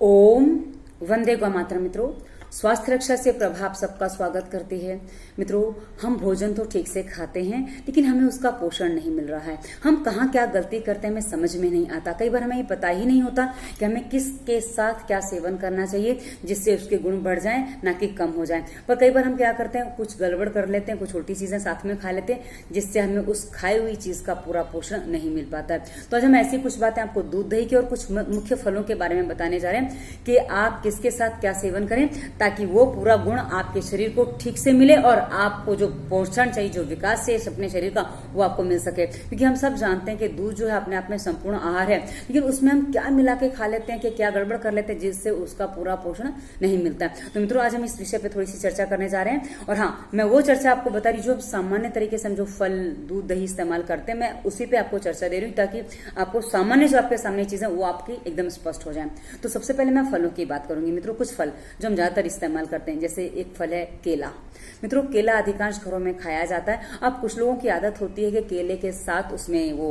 ओम वंदे गौ मातरम। मित्रों, स्वास्थ्य रक्षा से प्रभाव सबका स्वागत करती है। मित्रों, हम भोजन तो ठीक से खाते हैं लेकिन हमें उसका पोषण नहीं मिल रहा है। हम कहाँ क्या गलती करते हैं हमें समझ में नहीं आता। कई बार हमें ये पता ही नहीं होता कि हमें किसके साथ क्या सेवन करना चाहिए जिससे उसके गुण बढ़ जाएं ना कि कम हो जाएं। पर कई बार हम क्या करते हैं, कुछ गड़बड़ कर लेते हैं, कुछ उल्टी चीजें साथ में खा लेते हैं जिससे हमें उस खाई हुई चीज का पूरा पोषण नहीं मिल पाता है। तो आज हम ऐसी कुछ बातें आपको दूध दही की और कुछ मुख्य फलों के बारे में बताने जा रहे हैं कि आप किसके साथ क्या सेवन करें ताकि वो पूरा गुण आपके शरीर को ठीक से मिले और आपको जो पोषण चाहिए, जो विकास है अपने शरीर का, वो आपको मिल सके। क्योंकि हम सब जानते हैं कि दूध जो है अपने आप में संपूर्ण आहार है, लेकिन उसमें हम क्या मिला के खा लेते हैं कि क्या गड़बड़ कर लेते हैं जिससे उसका पूरा पोषण नहीं मिलता। तो मित्रों, आज हम इस विषय पे थोड़ी सी चर्चा करने जा रहे हैं। और हाँ, मैं वो चर्चा आपको बता रही जो सामान्य तरीके से हम जो फल, दूध, दही इस्तेमाल करते हैं, मैं उसी पे आपको चर्चा दे रही हूँ ताकि आपको सामान्य जो आपके सामने चीजें वो आपकी एकदम स्पष्ट हो जाए। तो सबसे पहले मैं फलों की बात करूंगी। मित्रों, कुछ फल जो हम ज्यादातर इस्तेमाल करते हैं, जैसे एक फल है केला। मित्रों, केला अधिकांश घरों में खाया जाता है। अब कुछ लोगों की आदत होती है कि केले के साथ उसमें वो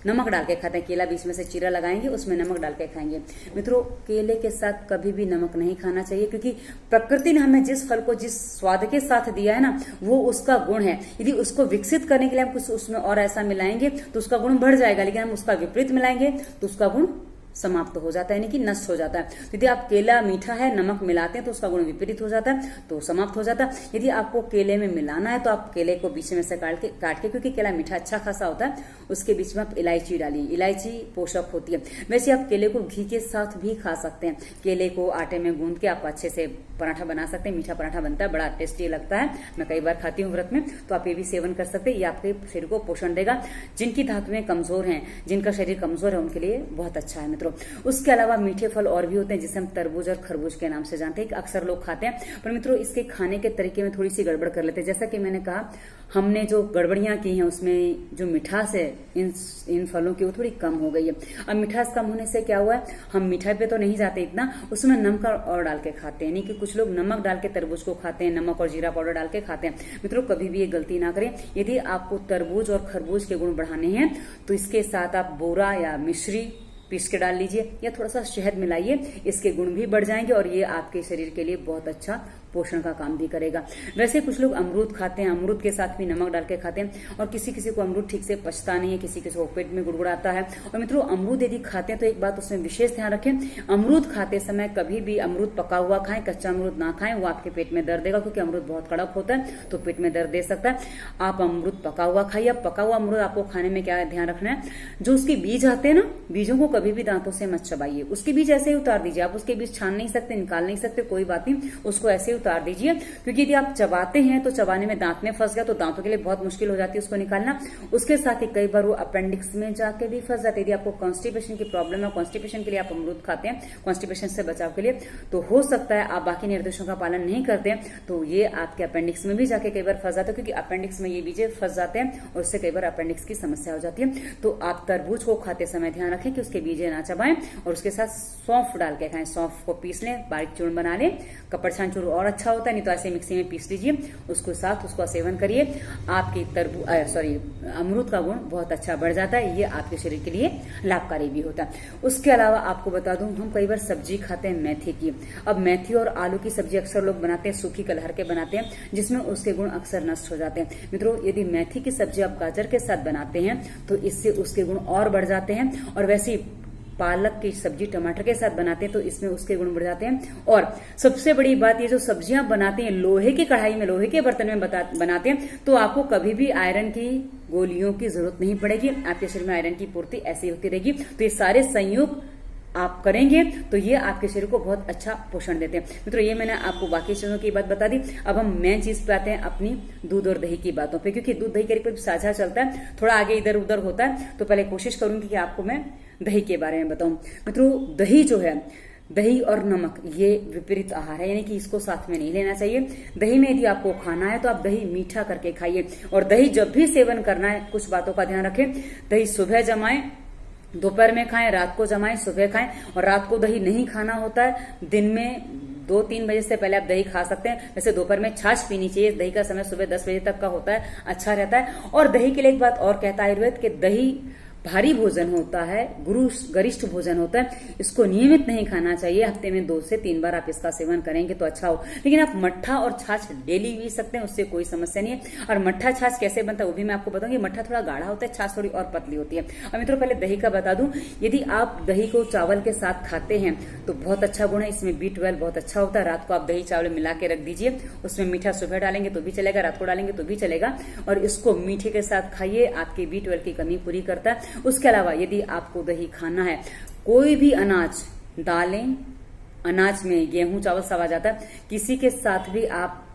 नमक डाल के खाते हैं। केला बीच में से चीरा लगाएंगे, उसमें नमक डाल के खाएंगे। मित्रों, केले के साथ कभी भी नमक नहीं खाना चाहिए क्योंकि प्रकृति ने हमें जिस फल को जिस स्वाद के साथ दिया है ना, वो उसका गुण है। यदि उसको विकसित करने के लिए हम कुछ उसमें और ऐसा मिलाएंगे तो उसका गुण बढ़ जाएगा, लेकिन हम उसका विपरीत मिलाएंगे तो उसका गुण समाप्त हो जाता है, यानी कि नष्ट हो जाता है। यदि आप केला मीठा है, नमक मिलाते हैं तो उसका गुण विपरीत हो जाता है, तो समाप्त हो जाता है। यदि आपको केले में मिलाना है तो आप केले को बीच में से काट के क्योंकि केला मीठा अच्छा खासा होता है, उसके बीच में आप इलायची डालिए। इलायची पोषक होती है। वैसे आप केले को घी के साथ भी खा सकते हैं। केले को आटे में गूंद के आप अच्छे से पराठा बना सकते हैं। मीठा पराठा बनता है, बड़ा टेस्टी लगता है। मैं कई बार खाती हूँ व्रत में, तो आप ये भी सेवन कर सकते हैं। ये आपके शरीर को पोषण देगा। जिनकी धातुएं कमजोर हैं, जिनका शरीर कमजोर है, उनके लिए बहुत अच्छा है। मित्रों, उसके अलावा मीठे फल और भी होते हैं जिसे हम तरबूज और खरबूज के नाम से जानते हैं, अक्सर लोग खाते हैं। पर मित्रों, इसके खाने के तरीके में थोड़ी सी गड़बड़ कर लेते हैं। जैसा कि मैंने कहा, हमने जो गड़बड़ियां की हैं उसमें जो मिठास है इन फलों की वो थोड़ी कम हो गई है। अब मिठास कम होने से क्या हुआ है, हम मीठा पे तो नहीं जाते इतना, उसमें नमक और डाल के खाते हैं। यानी कि कुछ लोग नमक डाल के तरबूज को खाते हैं, नमक और जीरा पाउडर डाल के खाते हैं। मित्रों, कभी भी ये गलती ना करें। यदि आपको तरबूज और खरबूज के गुण बढ़ाने हैं तो इसके साथ आप बोरा या मिश्री पीस के डाल लीजिए या थोड़ा सा शहद मिलाइए, इसके गुण भी बढ़ जाएंगे और ये आपके शरीर के लिए बहुत अच्छा पोषण का काम भी करेगा। वैसे कुछ लोग अमरूद खाते हैं, अमरूद के साथ भी नमक डाल के खाते हैं और किसी किसी को अमरूद ठीक से पचता नहीं है, किसी किसी को पेट में गुड़गुड़ाता है। और मित्रों, अमरूद यदि खाते हैं तो एक बात उसमें विशेष ध्यान रखें, अमरूद खाते समय कभी भी अमरूद पका हुआ खाएं, कच्चा अमरूद ना खाएं। वो आपके पेट में दर्द देगा क्योंकि अमरूद बहुत कड़क होता है, तो पेट में दर्द दे सकता है। आप अमरूद पका हुआ खाइए। अब पका हुआ अमरूद आपको खाने में क्या ध्यान रखना है, जो उसके बीज आते हैं ना, बीजों को कभी भी दांतों से मत चबाइए। उसके बीज ऐसे ही उतार दीजिए। आप उसके बीज छान नहीं सकते, निकाल नहीं सकते, कोई बात नहीं, उसको ऐसे ही उतार दीजिए। क्योंकि यदि आप चबाते हैं तो चबाने में दांत में फंस गया तो दांतों के लिए बहुत मुश्किल हो जाती है उसको निकालना। उसके साथ ही कई बार वो अपेंडिक्स में जाके भी फंस जाते हैं। यदि आपको कॉन्स्टिपेशन की प्रॉब्लम है, कॉन्स्टिपेशन के लिए आप अमरूद खाते हैं, कॉन्स्टिपेशन से बचाव के लिए, तो हो सकता है आप बाकी निर्देशों का पालन नहीं करते हैं तो ये आपके अपेंडिक्स में भी जाके कई बार फंस जाते हैं, क्योंकि अपेंडिक्स में ये बीजे फंस जाते हैं और उससे कई बार अपेंडिक्स की समस्या हो जाती है। तो आप तरबूज को खाते समय ध्यान रखें कि उसके बीजे ना चबाएं और उसके साथ सौंफ डाल के खाएं। सौंफ को पीस लें, बारीक चूर्ण बना लें। कपड़ छान चूर्ण और अच्छा होता है, नहीं तो ऐसे मिक्सी में पीस लीजिए, उसको साथ उसका सेवन करिए। आपकी अमरूद का गुण बहुत अच्छा बढ़ जाता है। ये आपके शरीर के लिए लाभकारी भी होता है। उसके अलावा आपको बता दूं, हम कई बार सब्जी खाते हैं मेथी की। अब मेथी और आलू की सब्जी अक्सर लोग बनाते हैं, सूखी कलहर के बनाते हैं, जिसमें उसके गुण अक्सर नष्ट हो जाते हैं। मित्रों, यदि मेथी की सब्जी आप गाजर के साथ बनाते हैं तो इससे उसके गुण और बढ़ जाते हैं। और वैसे पालक की सब्जी टमाटर के साथ बनाते हैं तो इसमें उसके गुण बढ़ जाते हैं। और सबसे बड़ी बात, ये जो सब्जियां बनाते हैं लोहे की कढ़ाई में, लोहे के बर्तन में बनाते हैं, तो आपको कभी भी आयरन की गोलियों की जरूरत नहीं पड़ेगी। आपके शरीर में आयरन की पूर्ति ऐसी होती रहेगी। तो ये सारे संयोग आप करेंगे तो ये आपके शरीर को बहुत अच्छा पोषण देते हैं। मित्रों, ये मैंने आपको बाकी चीजों की बात बता दी। अब हम मेन चीज पे आते हैं, अपनी दूध और दही की बातों पे, क्योंकि दूध दही के ऊपर साझा चलता है, थोड़ा आगे इधर उधर होता है। तो पहले कोशिश करूंगी कि आपको मैं दही के बारे में बताऊं। मित्रों, दही जो है, दही और नमक ये विपरीत आहार है, यानी कि इसको साथ में नहीं लेना चाहिए। दही में यदि आपको खाना है तो आप दही मीठा करके खाइए। और दही जब भी सेवन करना है, कुछ बातों का ध्यान रखें। दही सुबह जमाएं, दोपहर में खाएं, रात को जमाएं, सुबह खाएं। और रात को दही नहीं खाना होता है, दिन में 2-3 बजे से पहले आप दही खा सकते हैं। वैसे दोपहर में छाछ पीनी चाहिए। दही का समय सुबह 10 बजे तक का होता है, अच्छा रहता है। और दही के लिए एक बात और कहता है आयुर्वेद कि दही भारी भोजन होता है, गरिष्ठ भोजन होता है, इसको नियमित नहीं खाना चाहिए। हफ्ते में 2 से 3 बार आप इसका सेवन करेंगे तो अच्छा हो। लेकिन आप मट्ठा और छाछ डेली पी सकते हैं, उससे कोई समस्या नहीं है। और मट्ठा छाछ कैसे बनता है वो भी मैं आपको बताऊंगी। मट्ठा थोड़ा गाढ़ा होता है, छाछ थोड़ी और पतली होती है। अब मित्रों पहले दही का बता दूं, यदि आप दही को चावल के साथ खाते हैं तो बहुत अच्छा गुण है, इसमें B12 बहुत अच्छा होता है। रात को आप दही चावल मिला के रख दीजिए, उसमें मीठा सुबह डालेंगे तो भी चलेगा, रात को डालेंगे तो भी चलेगा, और इसको मीठे के साथ खाइए, आपकी B12 की कमी पूरी करता है। उसके अलावा यदि आपको दही खाना है, कोई भी अनाज, दालें, अनाज में गेहूं चावल सब आ जाता है, किसी के साथ भी आप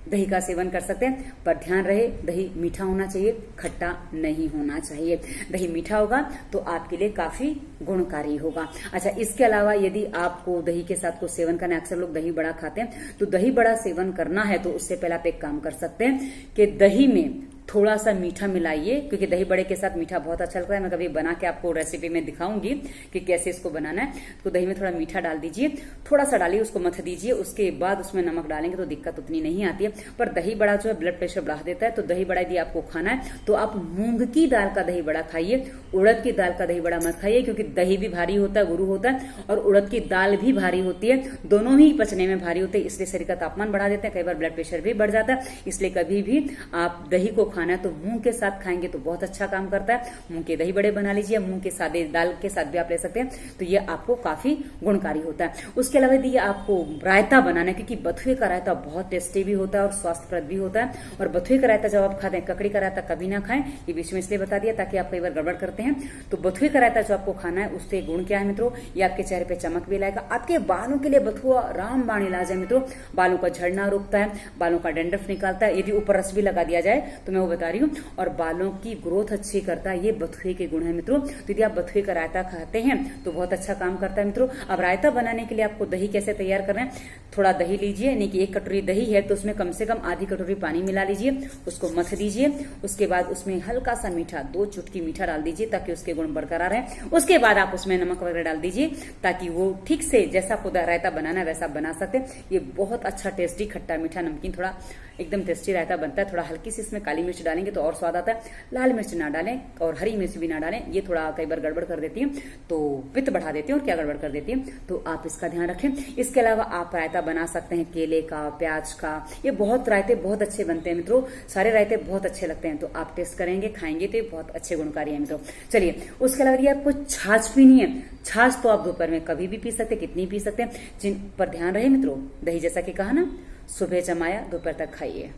दही का सेवन कर सकते हैं, पर ध्यान रहे दही मीठा होना चाहिए, खट्टा नहीं होना चाहिए। दही मीठा होगा तो आपके लिए काफी गुणकारी होगा। अच्छा, इसके अलावा यदि आपको दही के साथ कुछ सेवन करना है, अक्सर लोग दही बड़ा खाते हैं, तो दही बड़ा सेवन करना है तो उससे पहले आप एक काम कर सकते हैं कि दही में थोड़ा सा मीठा मिलाइए, क्योंकि दही बड़े के साथ मीठा बहुत अच्छा लगता है। मैं कभी बना के आपको रेसिपी में दिखाऊंगी कि कैसे इसको बनाना है। तो दही में थोड़ा मीठा डाल दीजिए, थोड़ा सा डालिए, उसको मथ दीजिए, उसके बाद उसमें नमक डालेंगे तो दिक्कत उतनी नहीं आती है। पर दही बड़ा जो है ब्लड प्रेशर बढ़ा देता है, तो दही बड़ा यदि आपको खाना है तो आप मूंग की दाल का दही बड़ा खाइए, उड़द की दाल का दही बड़ा मत खाइए, क्योंकि दही भी भारी होता है, गुरु होता है, और उड़द की दाल भी भारी होती है, दोनों ही पचने में भारी होते हैं, इसलिए शरीर का तापमान बढ़ा देते हैं, कई बार ब्लड प्रेशर भी बढ़ जाता है। इसलिए कभी भी आप दही को खाना है तो मूंग के साथ खाएंगे तो बहुत अच्छा काम करता है। मूंग के दही बड़े बना लीजिए, मूंग के सादे दाल के साथ भी आप ले सकते हैं, तो ये आपको काफी गुणकारी होता है। उसके अलावा यदि आपको रायता बनाना है, क्योंकि बथुए का रायता बहुत टेस्टी भी होता है और स्वास्थ्यप्रद भी होता है, और बथुए का रायता जब आप खाते हैं, ककड़ी का रायता कभी ना खाएं, ये बीच में इसलिए बता दिया ताकि आप कई बार गड़बड़ करते हैं। तो बथुए का रायता जो आपको खाना है उससे गुण क्या है मित्रों, ये आपके चेहरे पे चमक भी लाएगा, आपके बालों के लिए बथुआ रामबाण इलाज है मित्रों। बालों का झड़ना रोकता है, बालों का डैंड्रफ निकालता है, यदि ऊपर रस भी लगा दिया जाए तो मैं वो बता रही हूँ, और बालों की ग्रोथ अच्छी करता है। ये बथुए के गुण है मित्रों। तो यदि आप बथुए का रायता खाते हैं तो बहुत अच्छा काम करता है मित्रों। अब रायता बनाने के लिए आपको दही कैसे तैयार करना है, थोड़ा दही लीजिए, यानी कि 1 कटोरी दही है तो उसमें कम से कम आधी कटोरी पानी मिला लीजिए, उसको मथ दीजिए, उसके बाद उसमें हल्का सा मीठा, 2 चुटकी मीठा डाल दीजिए ताकि उसके गुण बरकरार है। उसके बाद आप उसमें नमक वगैरह डाल दीजिए ताकि वो ठीक से जैसा आपको रायता बनाना है वैसा बना सकते हैं। ये बहुत अच्छा टेस्टी खट्टा मीठा नमकीन थोड़ा एकदम टेस्टी रायता बनता है। थोड़ा हल्की सी इसमें काली मिर्च डालेंगे तो और स्वाद आता है, लाल मिर्च ना डालें और हरी मिर्च भी ना डालें, ये थोड़ा कई बार गड़बड़ कर देती है, तो पित्त बढ़ा देती है और क्या गड़बड़ कर देती है, तो आप इसका ध्यान रखें। इसके अलावा आप रायता बना सकते हैं केले का, प्याज का, ये बहुत रायते बहुत अच्छे बनते हैं मित्रों, सारे रायते बहुत अच्छे लगते हैं, तो आप टेस्ट करेंगे, खाएंगे तो ये बहुत अच्छे गुणकारी है मित्रों। चलिए, उसके अलावा यदि आपको छाछ पीनी है, छाछ तो आप दोपहर में कभी भी पी सकते हैं, कितनी पी सकते हैं, जिन पर ध्यान रहे मित्रों, दही जैसा कि कहा ना, सुबह जमाया दोपहर तक खाइए।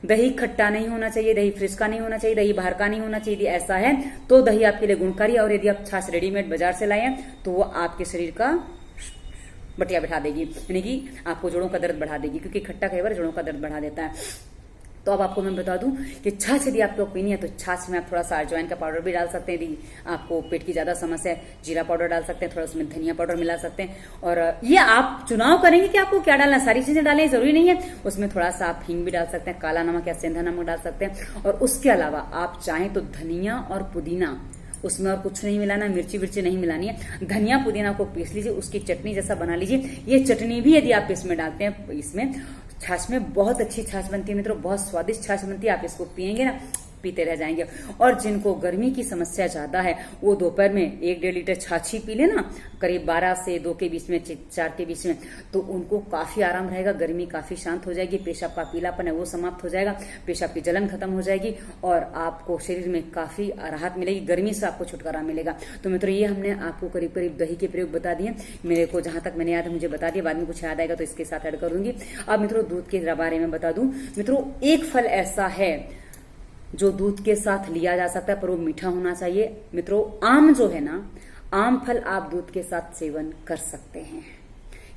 दही खट्टा नहीं होना चाहिए, दही फ्रिज का नहीं होना चाहिए, दही बाहर का नहीं होना चाहिए। यदि ऐसा है तो दही आपके लिए गुणकारी है, और यदि आप छाछ रेडीमेड बाजार से लाए हैं तो वो आपके शरीर का बटिया बैठा देगी, यानी कि आपको जोड़ों का दर्द बढ़ा देगी, क्योंकि खट्टा कई बार जोड़ों का दर्द बढ़ा देता है। तो अब आपको मैं बता दूं कि छाछ यदि आपको पीनी है तो छाछ में आप थोड़ा सा अजवाइन का पाउडर भी डाल सकते हैं। यदि आपको पेट की ज्यादा समस्या है, जीरा पाउडर डाल सकते हैं, थोड़ा उसमें धनिया पाउडर मिला सकते हैं, और ये आप चुनाव करेंगे कि आपको क्या डालना है, सारी चीजें डालें जरूरी नहीं है। उसमें थोड़ा सा आप हींग भी डाल सकते हैं, काला नमक या सेंधा नमक डाल सकते हैं, और उसके अलावा आप चाहें तो धनिया और पुदीना, उसमें और कुछ नहीं मिलाना, मिर्ची विर्ची नहीं मिलानी है, धनिया पुदीना को पीस लीजिए, उसकी चटनी जैसा बना लीजिए। ये चटनी भी यदि आप इसमें डालते हैं, इसमें छाछ में बहुत अच्छी छाछ बनती है मित्रों, बहुत स्वादिष्ट छाछ बनती है। आप इसको पियेंगे ना, पीते रह जाएंगे। और जिनको गर्मी की समस्या ज्यादा है वो दोपहर में 1-1.5 लीटर छाछ ही पी लेना, करीब 12 से 2 के बीच में, 4 के बीच में, तो उनको काफी आराम रहेगा, गर्मी काफी शांत हो जाएगी, पेशाब का पीलापन है वो समाप्त हो जाएगा, पेशाब की जलन खत्म हो जाएगी, और आपको शरीर में काफी राहत मिलेगी, गर्मी से आपको छुटकारा मिलेगा। तो मित्रों, ये हमने आपको करीब करीब दही के प्रयोग बता दिए, मेरे को जहां तक मैंने याद है मुझे बता दिया, बाद में कुछ याद आएगा तो इसके साथ ऐड करूंगी। अब मित्रों, दूध के बारे में बता दूं मित्रों, एक फल ऐसा है जो दूध के साथ लिया जा सकता है, पर वो मीठा होना चाहिए मित्रों। आम जो है ना, आम फल आप दूध के साथ सेवन कर सकते हैं,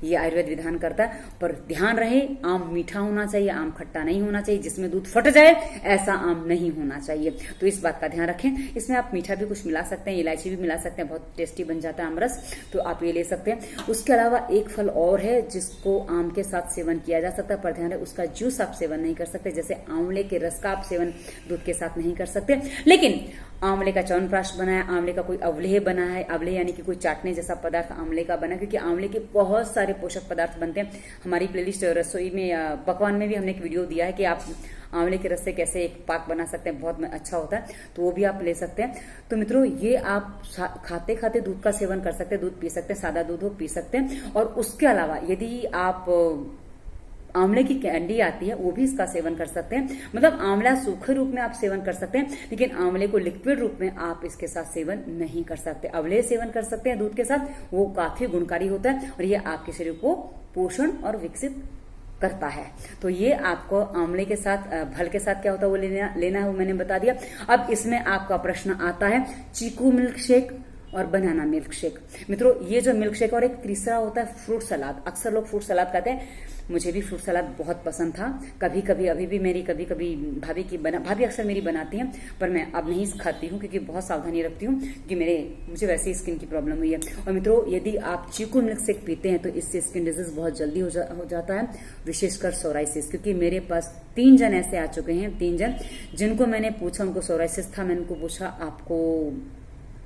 ये आयुर्वेद विधान करता है, पर ध्यान रहे आम मीठा होना चाहिए, आम खट्टा नहीं होना चाहिए, जिसमें दूध फट जाए ऐसा आम नहीं होना चाहिए। तो इस बात का ध्यान रखें। इसमें आप मीठा भी कुछ मिला सकते हैं, इलायची भी मिला सकते हैं, बहुत टेस्टी बन जाता है आमरस, तो आप ये ले सकते हैं। उसके अलावा एक फल और है जिसको आम के साथ सेवन किया जा सकता है, पर ध्यान रहे उसका जूस आप सेवन नहीं कर सकते, जैसे आंवले के रस का आप सेवन दूध के साथ नहीं कर सकते। लेकिन आंवले का च्यवनप्राश बनाया, आंवले का कोई अवलेह बना है, अवलेह यानी कि कोई चाटने जैसा पदार्थ आंवले का बना, क्योंकि आंवले के बहुत सारे पोषक पदार्थ बनते हैं। हमारी प्लेलिस्ट रसोई में या पकवान में भी हमने एक वीडियो दिया है कि आप आंवले के रस से कैसे एक पाक बना सकते हैं, बहुत अच्छा होता है, तो वो भी आप ले सकते हैं। तो मित्रों, ये आप खाते खाते दूध का सेवन कर सकते हैं, दूध पी सकते हैं, सादा दूध हो पी सकते हैं। और उसके अलावा यदि आप आंवले की कैंडी आती है वो भी इसका सेवन कर सकते हैं। मतलब आंवला सूखे रूप में आप सेवन कर सकते हैं, लेकिन आंवले को लिक्विड रूप में आप इसके साथ सेवन नहीं कर सकते। अवलेह सेवन कर सकते हैं दूध के साथ, वो काफी गुणकारी होता है और ये आपके शरीर को पोषण और विकसित करता है। तो ये आपको आंवले के साथ, फल के साथ क्या होता है वो लेना है, वो मैंने बता दिया। अब इसमें आपका प्रश्न आता है चीकू मिल्क शेक और बनाना मिल्क शेक। मित्रों, ये जो मिल्क शेक और एक तीसरा होता है फ्रूट सलाद। अक्सर लोग फ्रूट सलाद कहते हैं, मुझे भी फ्रूट सलाद बहुत पसंद था। कभी कभी अभी भी मेरी कभी भाभी अक्सर मेरी बनाती हैं, पर मैं अब नहीं खाती हूँ क्योंकि बहुत सावधानी रखती हूँ, क्योंकि मुझे वैसे ही स्किन की प्रॉब्लम हुई है। और मित्रों, यदि आप चीकू मिल्क शेक पीते हैं तो इससे स्किन डिजीज बहुत जल्दी हो जाता है, विशेषकर सोराइसिस। क्योंकि मेरे पास 3 जन ऐसे आ चुके हैं, 3 जन जिनको मैंने पूछा, उनको सोराइसिस था। मैंने उनको पूछा आपको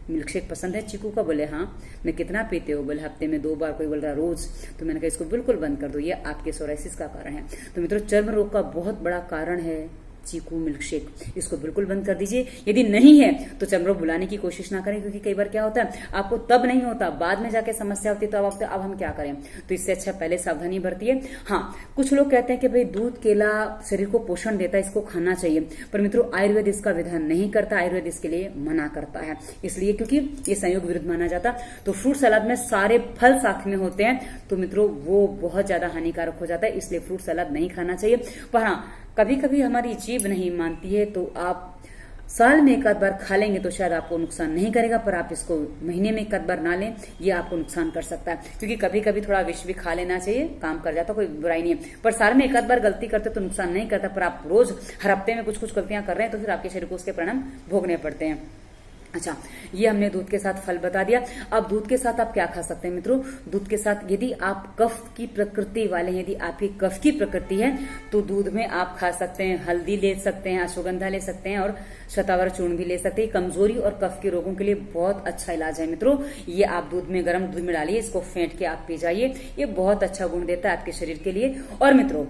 मिल्क शेक पसंद है चीकू का? बोले हाँ। मैं कितना पीते हो? बोले हफ्ते में 2 बार। कोई बोल रहा रोज। तो मैंने कहा इसको बिल्कुल बंद कर दो, ये आपके सोराइसिस का कारण है। तो मित्रों, चर्म रोग का बहुत बड़ा कारण है चीकू मिल्क शेक, इसको बिल्कुल बंद कर दीजिए। यदि नहीं है तो चर्म रोग बुलाने की कोशिश ना करें, क्योंकि कई बार क्या होता है आपको तब नहीं होता, बाद में जाके समस्या होती है, तो अब हम क्या करें। तो इससे अच्छा पहले सावधानी बरतिए। हाँ, कुछ लोग कहते हैं कि भाई दूध केला शरीर को पोषण देता है, इसको खाना चाहिए, पर मित्रों आयुर्वेद इसका विधान नहीं करता, आयुर्वेद इसके लिए मना करता है। इसलिए क्योंकि ये संयोग विरुद्ध माना जाता। तो फ्रूट सलाद में सारे फल साथ में होते हैं, तो मित्रों वो बहुत ज्यादा हानिकारक हो जाता है, इसलिए फ्रूट सलाद नहीं खाना चाहिए। पर हाँ, कभी कभी हमारी जीभ नहीं मानती है, तो आप साल में एक आध बार खा लेंगे तो शायद आपको नुकसान नहीं करेगा, पर आप इसको महीने में एक आध बार ना लें, ये आपको नुकसान कर सकता है। क्योंकि कभी कभी थोड़ा विष भी खा लेना चाहिए, काम कर जाता, कोई बुराई नहीं है। पर साल में एक आध बार गलती करते तो नुकसान नहीं करता, पर आप रोज हर हफ्ते में कुछ गलतियां कर रहे हैं तो फिर आपके शरीर को उसके परिणाम भोगने पड़ते हैं। अच्छा, ये हमने दूध के साथ फल बता दिया। अब दूध के साथ आप क्या खा सकते हैं मित्रों? दूध के साथ यदि आप कफ की प्रकृति वाले हैं, यदि आपकी कफ की प्रकृति है, तो दूध में आप खा सकते हैं हल्दी ले सकते हैं, अश्वगंधा ले सकते हैं और शतावर चूर्ण भी ले सकते हैं। कमजोरी और कफ के रोगों के लिए बहुत अच्छा इलाज है मित्रों। ये आप गर्म दूध में डालिए, इसको फेंट के आप पी जाइए, ये बहुत अच्छा गुण देता है आपके शरीर के लिए। और मित्रों,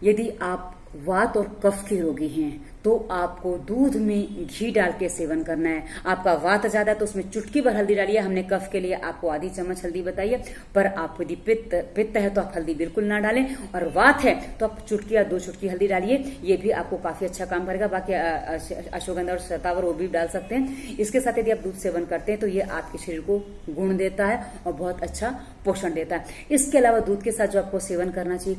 यदि आप वात और कफ के रोगी हैं तो आपको दूध में घी डाल के सेवन करना है। आपका वात ज्यादा है तो उसमें चुटकी भर हल्दी डालिए। हमने कफ के लिए आपको आधी चम्मच हल्दी बताई है, पर आप यदि पित्त है तो आप हल्दी बिल्कुल ना डालें, और वात है तो आप चुटकी या 2 चुटकी हल्दी डालिए, ये भी आपको काफी अच्छा काम करेगा। बाकी अश्वगंधा और शतावर वो भी डाल सकते हैं। इसके साथ यदि आप दूध सेवन करते हैं तो ये आपके शरीर को गुण देता है और बहुत अच्छा पोषण देता है। इसके अलावा दूध के साथ जो आपको सेवन करना चाहिए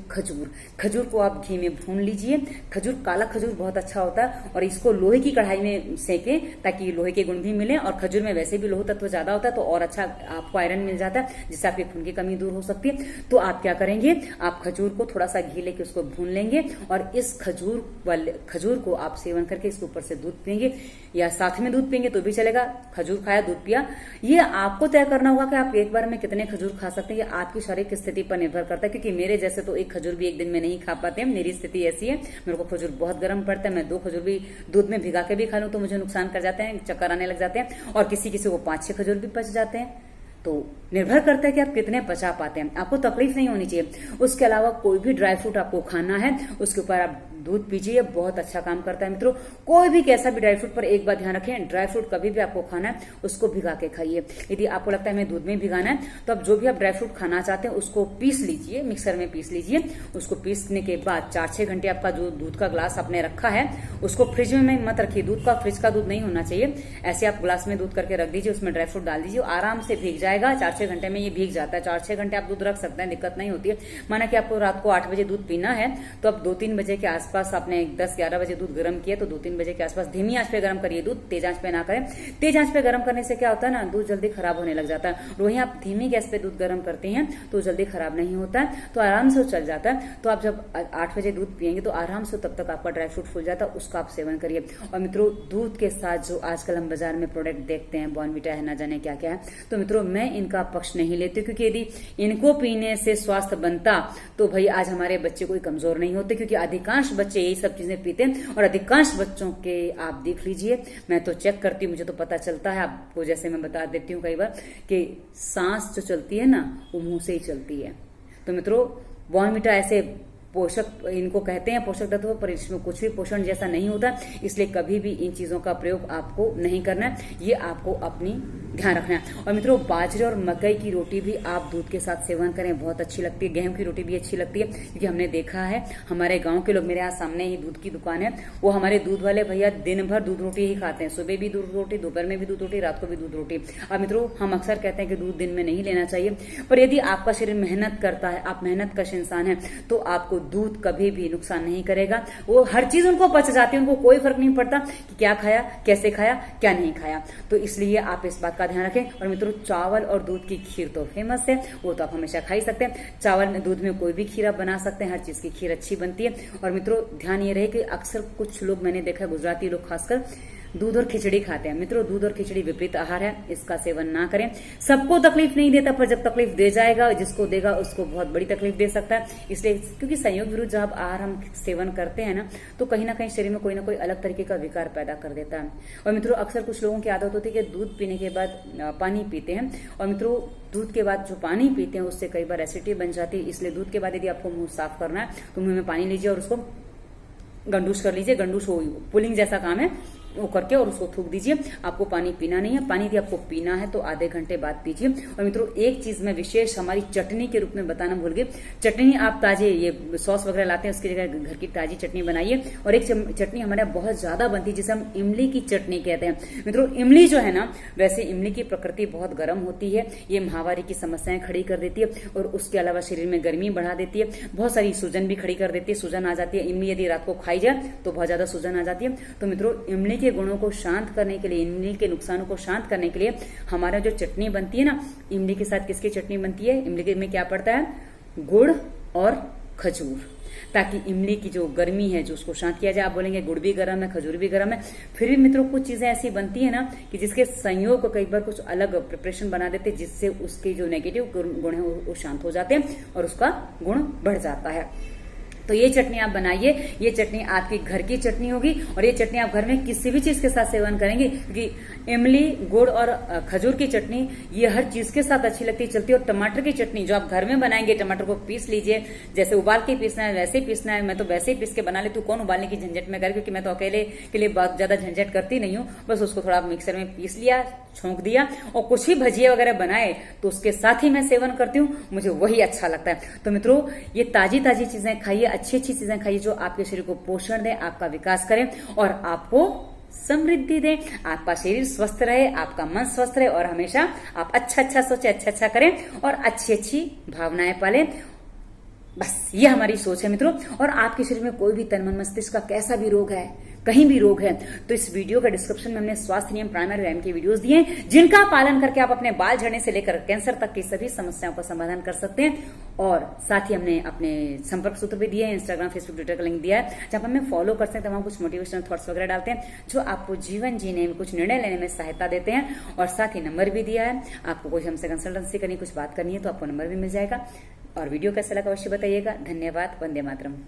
खजूर को आप घी में भून लीजिए। खजूर, काला खजूर बहुत अच्छा होता है, और इसको लोहे की कढ़ाई में सेकें ताकि लोहे के गुण भी मिले। और खजूर में वैसे भी लोह तत्व ज्यादा होता है तो और अच्छा आपको आयरन मिल जाता है, जिससे आपके खून की कमी दूर हो सकती है। तो आप क्या करेंगे, आप खजूर को थोड़ा सा घी लेके उसको भून लेंगे और इस खजूर को आप सेवन करके इसके ऊपर से दूध पिएंगे, या साथ में दूध पिएंगे तो भी चलेगा। खजूर खाया, दूध पिया, ये आपको तय करना होगा कि आप एक बार में कितने खजूर खा सकते हैं। ये आपकी शारीरिक स्थिति पर निर्भर करता है, क्योंकि मेरे जैसे तो एक खजूर भी एक दिन में नहीं खा पाते हैं। मेरी स्थिति ऐसी है, मेरे को खजूर बहुत गर्म पड़ता है। मैं 2 खजूर भी दूध में भिगा के भी खा लूं तो मुझे नुकसान कर जाते हैं, चक्कर आने लग जाते हैं, और किसी को 5-6 खजूर भी पच जाते हैं। तो निर्भर करता है कि आप कितने पचा पाते हैं, आपको तकलीफ नहीं होनी चाहिए। उसके अलावा कोई भी ड्राई फ्रूट आपको खाना है, उसके ऊपर आप दूध पीजिए, बहुत अच्छा काम करता है मित्रों। कोई भी कैसा भी ड्राई फ्रूट, पर एक बात ध्यान रखें, ड्राई फ्रूट कभी भी आपको खाना है उसको भिगा के खाइए। यदि आपको लगता है हमें दूध में भिगाना है तो आप जो भी आप ड्राई फ्रूट खाना चाहते हैं उसको पीस लीजिए, मिक्सर में पीस लीजिए। उसको पीसने के बाद 4-6 घंटे आपका जो दूध का ग्लास आपने रखा है उसको फ्रिज में मत रखिए। दूध का फ्रिज का दूध नहीं होना चाहिए, ऐसे आप ग्लास में दूध करके रख दीजिए, उसमें ड्राई फ्रूट डाल दीजिए, आराम से भीग जाएगा। 4-6 घंटे में ये भीग जाता है। 4-6 घंटे आप दूध रख सकते हैं, दिक्कत नहीं होती है। माना कि आपको रात को 8 बजे दूध पीना है तो आप 2-3 बजे के आसपास आपने 10-11 बजे दूध गर्म किया तो 2-3 बजे के आसपास धीमी आंच पे गर्म करिए दूध, तेज आंच पे ना करें। तेज आंच पे गर्म करने से क्या होता है ना, दूध जल्दी खराब होने लग जाता है। और वहीं आप धीमी गैस पे दूध गर्म करते हैं तो जल्दी खराब नहीं होता है, तो आराम से चल जाता है। तो आप जब 8 बजे दूध पियेंगे तो आराम से तब तक आपका ड्राई फ्रूट फूल जाता है, उसका आप सेवन करिए। और मित्रों, दूध के साथ जो आजकल हम बाजार में प्रोडक्ट देखते हैं, बॉर्नविटा है, ना जाने क्या क्या है, तो मित्रों मैं इनका पक्ष नहीं लेती, क्योंकि यदि इनको पीने से स्वास्थ्य बनता तो भाई आज हमारे बच्चे कोई कमजोर नहीं होते। क्योंकि अधिकांश बच्चे यही सब चीजें पीते हैं और अधिकांश बच्चों के आप देख लीजिए, मैं तो चेक करती हूँ, मुझे तो पता चलता है, आपको जैसे मैं बता देती हूँ कई बार कि सांस जो चलती है ना वो मुंह से ही चलती है। तो मित्रों बॉर्नविटा ऐसे पोषक इनको कहते हैं पोषक तत्व, पर इसमें कुछ भी पोषण जैसा नहीं होता, इसलिए कभी भी इन चीजों का प्रयोग आपको नहीं करना है, ये आपको अपनी ध्यान रखना है। और मित्रों बाजरे और मकई की रोटी भी आप दूध के साथ सेवन करें, बहुत अच्छी लगती है। गेहूं की रोटी भी अच्छी लगती है, क्योंकि हमने देखा है हमारे गांव के लोग, मेरे यहाँ सामने ही दूध की दुकान है, वो हमारे दूध वाले भैया दिन भर दूध रोटी ही खाते हैं, सुबह भी दूध रोटी, दोपहर में भी दूध रोटी, रात को भी दूध रोटी। अब मित्रों हम अक्सर कहते हैं कि दूध दिन में नहीं लेना चाहिए, पर यदि आपका शरीर मेहनत करता है, आप मेहनत कश इंसान है, तो आपको दूध कभी भी नुकसान नहीं करेगा। वो हर चीज उनको पच जाती है, उनको कोई फर्क नहीं पड़ता कि क्या खाया, कैसे खाया, क्या नहीं खाया। तो इसलिए आप इस बात का ध्यान रखें। और मित्रों चावल और दूध की खीर तो फेमस है, वो तो आप हमेशा खा ही सकते हैं। चावल दूध में कोई भी खीर आप बना सकते हैं, हर चीज की खीर अच्छी बनती है। और मित्रों ध्यान ये रहे कि अक्सर कुछ लोग मैंने देखा है, गुजराती लोग खासकर दूध और खिचड़ी खाते हैं। मित्रों दूध और खिचड़ी विपरीत आहार है, इसका सेवन ना करें। सबको तकलीफ नहीं देता, पर जब तकलीफ दे जाएगा, जिसको देगा उसको बहुत बड़ी तकलीफ दे सकता है। इसलिए क्योंकि संयोग विरुद्ध जब आहार हम सेवन करते हैं ना, तो कहीं ना कहीं शरीर में कोई ना कोई अलग तरीके का विकार पैदा कर देता है। और मित्रों अक्सर कुछ लोगों की आदत होती है कि दूध पीने के बाद पानी पीते हैं, और मित्रों दूध के बाद जो पानी पीते हैं उससे कई बार एसिडिटी बन जाती है। इसलिए दूध के बाद यदि आपको मुंह साफ करना है तो मुंह में पानी लीजिए और उसको गंडूस कर लीजिए। गंडूस पुलिंग जैसा काम है, वो करके और उसको थूक दीजिए। आपको पानी पीना नहीं है, पानी यदि आपको पीना है तो आधे घंटे बाद पीजिए। और मित्रों एक चीज मैं विशेष हमारी चटनी के रूप में बताना भूल गई। चटनी आप ताजे ये सॉस वगैरह लाते हैं, उसकी जगह घर की ताजी चटनी बनाइए। और एक चटनी हमारे यहाँ बहुत ज्यादा बनती है जिसे हम इमली की चटनी कहते हैं। मित्रों इमली जो है ना, वैसे इमली की प्रकृति बहुत गर्म होती है, ये महावारी की समस्याएं खड़ी कर देती है, और उसके अलावा शरीर में गर्मी बढ़ा देती है, बहुत सारी सूजन भी खड़ी कर देती है, सूजन आ जाती है। इमली यदि रात को खाई जाए तो बहुत ज्यादा सूजन आ जाती है। तो मित्रों इमली के गुणों को शांत करने के लिए, इमली के नुकसानों को शांत करने के लिए हमारा जो चटनी बनती है ना, इमली के साथ किसकी चटनी बनती है, इमली में क्या पड़ता है, गुड़ और खजूर, ताकि इमली की जो गर्मी है जो उसको शांत किया जाए। आप बोलेंगे गुड़ भी गर्म है, खजूर भी गर्म है, फिर भी मित्रों कुछ चीजें ऐसी बनती है ना कि जिसके संयोग को कई बार कुछ अलग प्रिपरेशन बना देते हैं, जिससे उसके जो नेगेटिव गुण है वो शांत हो जाते हैं और उसका गुण बढ़ जाता है। तो ये चटनी आप बनाइए, ये चटनी आपकी घर की चटनी होगी, और ये चटनी आप घर में किसी भी चीज के साथ सेवन करेंगे, क्योंकि इमली, गुड़ और खजूर की चटनी ये हर चीज के साथ अच्छी लगती है, चलती है। और टमाटर की चटनी जो आप घर में बनाएंगे, टमाटर को पीस लीजिए, जैसे उबाल के पीसना है वैसे ही पीसना है। मैं तो वैसे ही पीस के बना लेती हूँ, कौन उबालने की झंझट में करे, क्योंकि मैं तो अकेले के लिए बहुत ज्यादा झंझट करती नहीं हूँ। बस उसको थोड़ा मिक्सर में पीस लिया, छोंक दिया, और कुछ भी भजिया वगैरह बनाए तो उसके साथ ही मैं सेवन करती हूँ, मुझे वही अच्छा लगता है। तो मित्रों ये ताजी ताजी चीजें खाइए, अच्छी अच्छी चीजें खाइए जो आपके शरीर को पोषण दें, आपका विकास करें और आपको समृद्धि दें, आपका शरीर स्वस्थ रहे, आपका मन स्वस्थ रहे, और हमेशा आप अच्छा अच्छा सोचे, अच्छा अच्छा करें और अच्छी अच्छी भावनाएं पालें। बस ये हमारी सोच है मित्रों। और आपके शरीर में कोई भी तन मन मस्तिष्क का कैसा भी रोग है, कहीं भी रोग है, तो इस वीडियो का डिस्क्रिप्शन में हमने स्वास्थ्य नियम प्राणायाम व्यायाम के वीडियोस दिए हैं, जिनका पालन करके आप अपने बाल झड़ने से लेकर कैंसर तक की सभी समस्याओं का समाधान कर सकते हैं। और साथ ही हमने अपने संपर्क सूत्र भी दिए हैं, इंस्टाग्राम, फेसबुक, ट्विटर का लिंक दिया है, जहां हमें फॉलो कर सकते हैं। तमाम कुछ मोटिवेशनल थॉट्स वगैरह डालते हैं जो आपको जीवन जीने में, कुछ निर्णय लेने में सहायता देते हैं। और साथ ही नंबर भी दिया है, आपको कोई हमसे कंसल्टेंसी करनी, कुछ बात करनी है तो आपको नंबर भी मिल जाएगा। और वीडियो कैसा लगा अवश्य बताइएगा। धन्यवाद। वंदे मातरम।